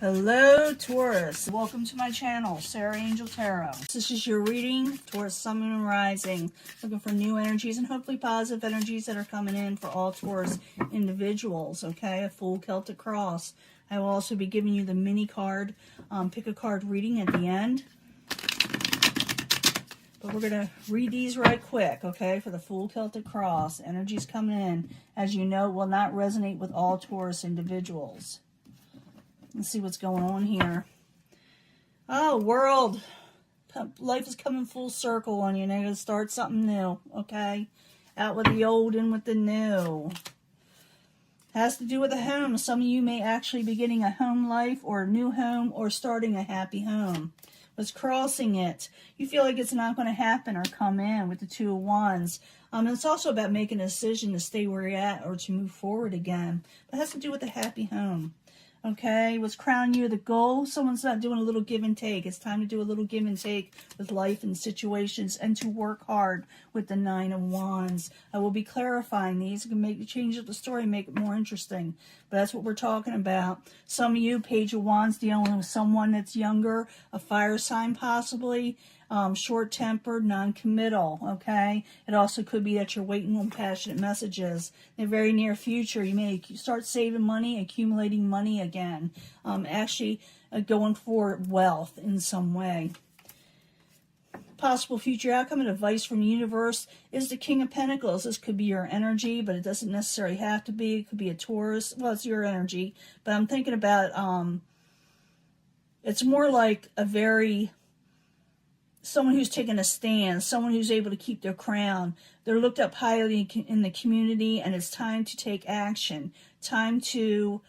Hello Taurus, welcome to my channel, Sarah Angel Tarot. This is your reading, Taurus Sun, Moon, and Rising. Looking for new energies and hopefully positive energies that are coming in for all Taurus individuals, okay? A full Celtic cross. I will also be giving you the mini card, pick a card reading at the end. But we're going to read these right quick, okay, for the full Celtic cross. Energies coming in, as you know, will not resonate with all Taurus individuals. Let's see what's going on here. Oh, world. Life is coming full circle on you. Now you're going to start something new, okay? Out with the old, in with the new. Has to do with a home. Some of you may actually be getting a home life or a new home or starting a happy home. What's crossing it? You feel like it's not going to happen or come in with the Two of Wands. It's also about making a decision to stay where you're at or to move forward again. But it has to do with a happy home. Okay, what's crowning you the goal? Someone's not doing a little give and take. It's time to do a little give and take with life and situations and to work hard with the Nine of Wands. I will be clarifying these. You can change up the story, make it more interesting. But that's what we're talking about. Some of you, Page of Wands, dealing with someone that's younger, a fire sign possibly. Short-tempered, non-committal, okay? It also could be that you're waiting on passionate messages. In the very near future, you may start saving money, accumulating money again, actually going for wealth in some way. Possible future outcome and advice from the universe is the King of Pentacles. This could be your energy, but it doesn't necessarily have to be. It could be a Taurus. Well, it's your energy, but I'm thinking about, it's more like a very... someone who's taken a stand, someone who's able to keep their crown. They're looked up highly in the community, and it's time to take action. Time to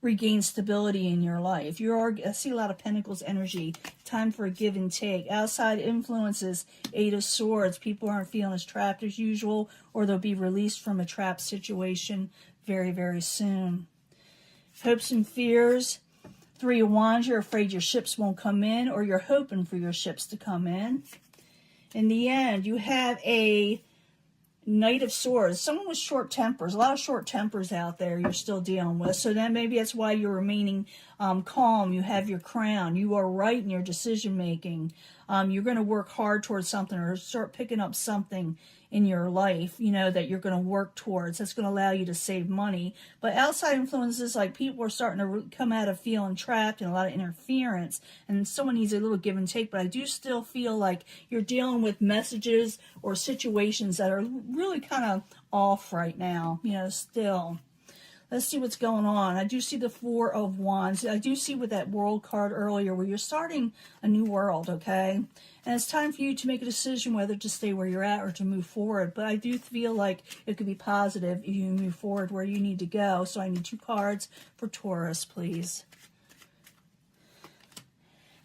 regain stability in your life. I see a lot of Pentacles energy. Time for a give and take. Outside influences, Eight of Swords. People aren't feeling as trapped as usual, or they'll be released from a trapped situation very, very soon. Hopes and fears. Three of Wands, you're afraid your ships won't come in, or you're hoping for your ships to come in. In the end, you have a Knight of Swords. Someone with short tempers. A lot of short tempers out there you're still dealing with. So then maybe that's why you're remaining calm. You have your crown. You are right in your decision making. You're going to work hard towards something or start picking up something in your life, you know, that you're going to work towards. That's going to allow you to save money. But outside influences, like people are starting to come out of feeling trapped and a lot of interference, and someone needs a little give and take. But I do still feel like you're dealing with messages or situations that are really kind of off right now, you know, still. Let's see what's going on. I do see the Four of Wands. I do see with that World card earlier where you're starting a new world, okay? And it's time for you to make a decision whether to stay where you're at or to move forward. But I do feel like it could be positive if you move forward where you need to go. So I need 2 cards for Taurus, please.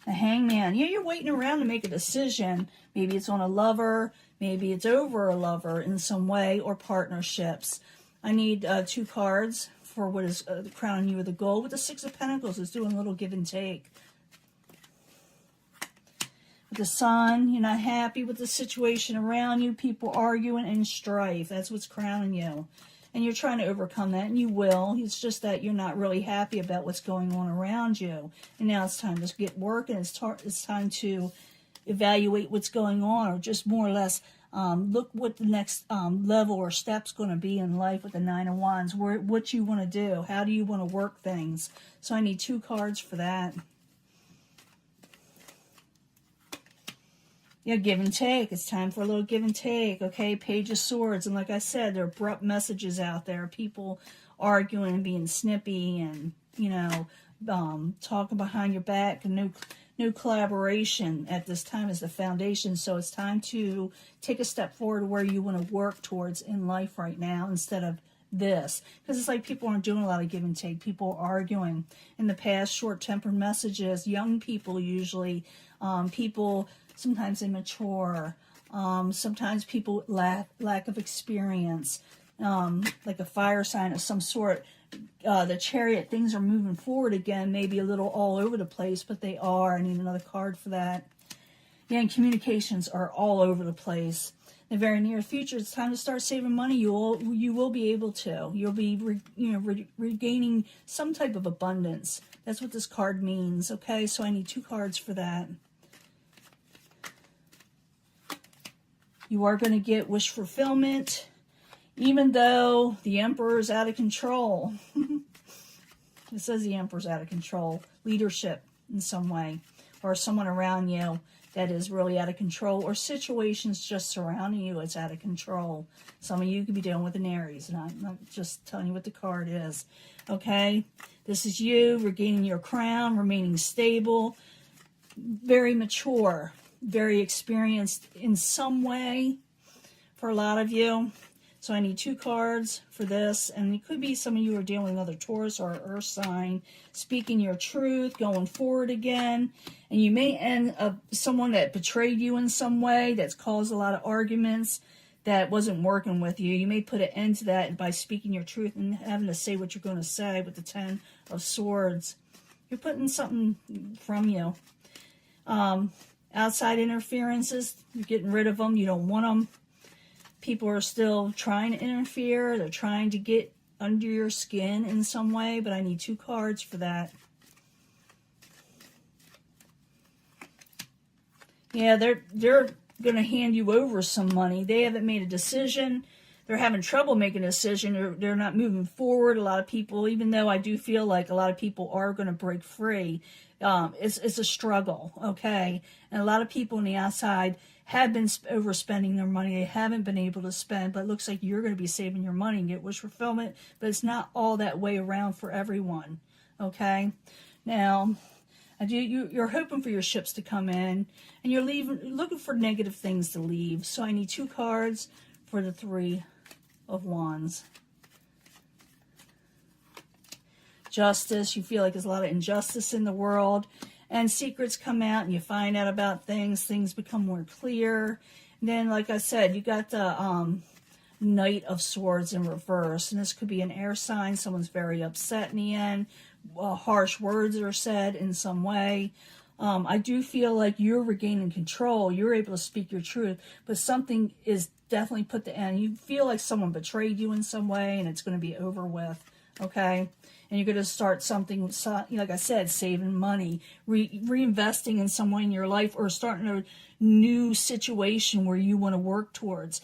The Hangman. Yeah, you're waiting around to make a decision. Maybe it's on a lover. Maybe it's over a lover in some way, or partnerships. I need 2 cards for what is crowning you with a goal. With the Six of Pentacles, it's doing a little give and take. With the Sun, you're not happy with the situation around you. People arguing and strife. That's what's crowning you. And you're trying to overcome that, and you will. It's just that you're not really happy about what's going on around you. And now it's time to get working. It's time to evaluate what's going on, or just more or less look what the next level or step's going to be in life with the Nine of Wands. What you want to do. How do you want to work things? So I need 2 cards for that. Yeah, give and take. It's time for a little give and take, okay? Page of Swords. And like I said, there are abrupt messages out there. People arguing and being snippy and, you know, talking behind your back. And no collaboration at this time is the foundation. So it's time to take a step forward where you want to work towards in life right now instead of this. Because it's like people aren't doing a lot of give and take. People are arguing. In the past, short-tempered messages. Young people usually. People... sometimes immature, sometimes people with lack of experience, like a fire sign of some sort. The Chariot, things are moving forward again, maybe a little all over the place, but they are. I need another card for that. Yeah, and communications are all over the place. the very near future, it's time to start saving money. You will be able to. You'll be regaining some type of abundance. That's what this card means. Okay, so I need 2 cards for that. You are going to get wish fulfillment, even though the Emperor is out of control. It says the Emperor's out of control. Leadership in some way, or someone around you that is really out of control, or situations just surrounding you that's out of control. Some of you could be dealing with an Aries, and I'm not just telling you what the card is. Okay? This is you regaining your crown, remaining stable, very mature, very experienced in some way for a lot of you. So I need 2 cards for this, and it could be some of you are dealing with another Taurus or Earth sign, speaking your truth, going forward again, and you may end up someone that betrayed you in some way, that's caused a lot of arguments, that wasn't working with you. You may put an end to that by speaking your truth and having to say what you're going to say with the 10 of Swords. You're putting something from you. Outside interferences, you're getting rid of them. You don't want them. People are still trying to interfere. They're trying to get under your skin in some way, but I need 2 cards for that. Yeah, they're going to hand you over some money. They haven't made a decision. They're having trouble making a decision. They're not moving forward. A lot of people, even though I do feel like a lot of people are going to break free, it's a struggle, okay? And a lot of people on the outside have been overspending their money. They haven't been able to spend, but it looks like you're going to be saving your money and get wish fulfillment, but it's not all that way around for everyone, okay? Now, you're hoping for your ships to come in, and you're looking for negative things to leave, so I need 2 cards for the 3 of Wands. Justice, you feel like there's a lot of injustice in the world, and secrets come out and you find out about things become more clear. And then, like I said, you got the Knight of Swords in reverse, and this could be an air sign. Someone's very upset in the end. Harsh words are said in some way. I do feel like you're regaining control. You're able to speak your truth, but something is definitely put to end. You feel like someone betrayed you in some way, and it's going to be over with, okay? And you're going to start something, like I said, saving money, reinvesting in some way in your life, or starting a new situation where you want to work towards.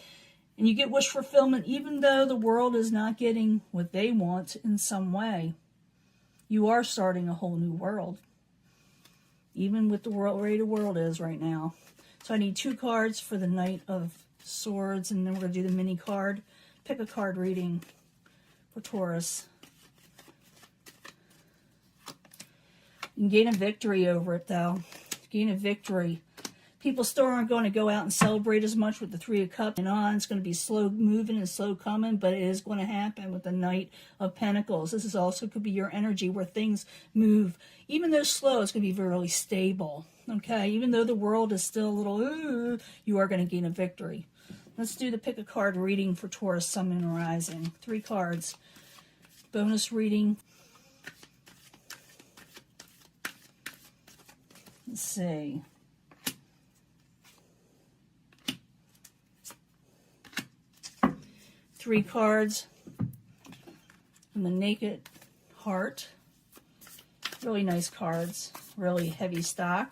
And you get wish fulfillment, even though the world is not getting what they want in some way. You are starting a whole new world, even with the way the world is right now. So I need 2 cards for the Knight of Swords, and then we're going to do the mini card. Pick a card reading for Taurus. You can gain a victory over it, though. Gain a victory. People still aren't going to go out and celebrate as much with the 3 of Cups and on. It's going to be slow moving and slow coming, but it is going to happen with the Knight of Pentacles. This is also could be your energy where things move. Even though slow, it's going to be really stable. Okay? Even though the world is still a little, you are going to gain a victory. Let's do the pick a card reading for Taurus, Sun, and Rising. 3 cards. Bonus reading. Let's see. Three cards from the Naked Heart. Really nice cards. Really heavy stock.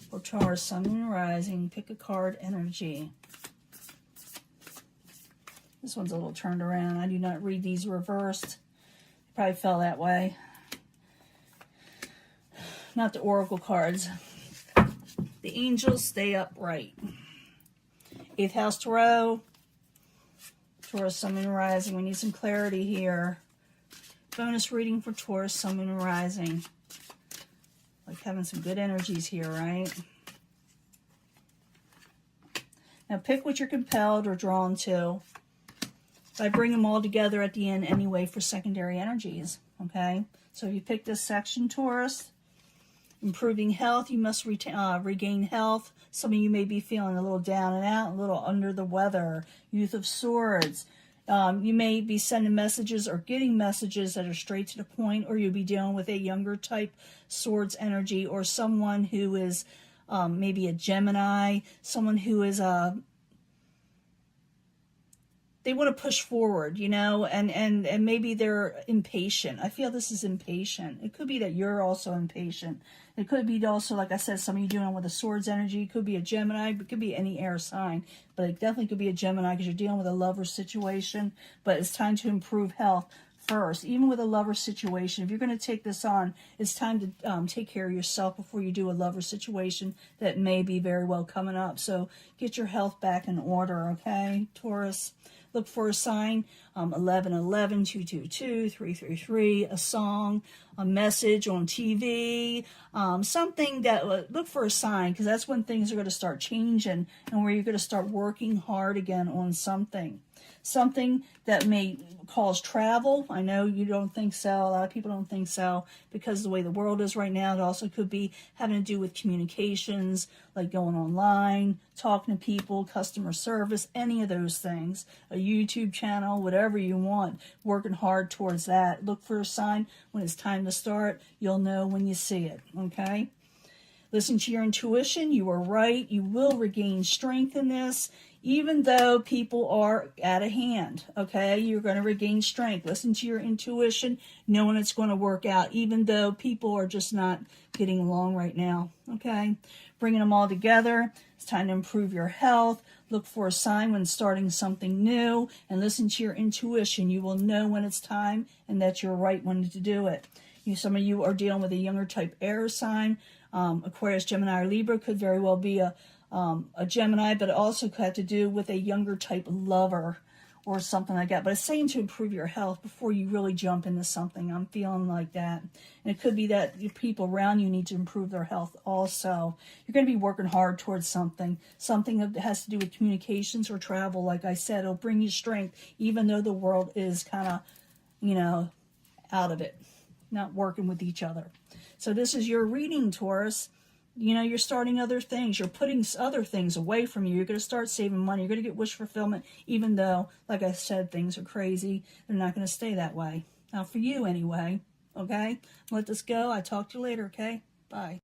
For Taurus, Sun, and Rising. Pick a card energy. This one's a little turned around. I do not read these reversed. Probably fell that way. Not the oracle cards. The angels stay upright. 8th house tarot. Taurus, Sun, and Rising. We need some clarity here. Bonus reading for Taurus, Sun, and Rising. Like having some good energies here, right? Now pick what you're compelled or drawn to. I bring them all together at the end anyway for secondary energies, okay? So if you pick this section, Taurus, improving health, you must regain health. Some of you may be feeling a little down and out, a little under the weather. Youth of Swords. You may be sending messages or getting messages that are straight to the point, or you'll be dealing with a younger type Swords energy, or someone who is maybe a Gemini, someone who is they want to push forward, you know, and maybe they're impatient. I feel this is impatient. It could be that you're also impatient. It could be also, like I said, some of you dealing with a swords energy. It could be a Gemini. It could be any air sign, but it definitely could be a Gemini because you're dealing with a lover situation. But it's time to improve health first. Even with a lover situation, if you're going to take this on, it's time to take care of yourself before you do a lover situation that may be very well coming up. So get your health back in order, okay, Taurus? Look for a sign, 1111, 222, 333, a song, a message on TV, something that, look for a sign, because that's when things are going to start changing and where you're going to start working hard again on something. Something that may cause travel. I know you don't think so. A lot of people don't think so because of the way the world is right now. It also could be having to do with communications, like going online, talking to people, customer service, any of those things. A YouTube channel, whatever you want. Working hard towards that. Look for a sign when it's time to start. You'll know when you see it, okay? Listen to your intuition. You are right. You will regain strength in this. Even though people are out of hand, okay? You're going to regain strength. Listen to your intuition, knowing it's going to work out, even though people are just not getting along right now, okay? Bringing them all together. It's time to improve your health. Look for a sign when starting something new, and listen to your intuition. You will know when it's time and that you're right when to do it. Some of you are dealing with a younger type air sign. Aquarius, Gemini, or Libra could very well be a Gemini, but it also could have to do with a younger type lover or something like that. But it's saying to improve your health before you really jump into something. I'm feeling like that. And it could be that the people around you need to improve their health also. You're going to be working hard towards something that has to do with communications or travel. Like I said, it'll bring you strength, even though the world is kind of, you know, out of it, not working with each other. So this is your reading, Taurus. You know, you're starting other things. You're putting other things away from you. You're going to start saving money. You're going to get wish fulfillment, even though, like I said, things are crazy. They're not going to stay that way. Now, for you anyway, okay? Let this go. I talk to you later, okay? Bye.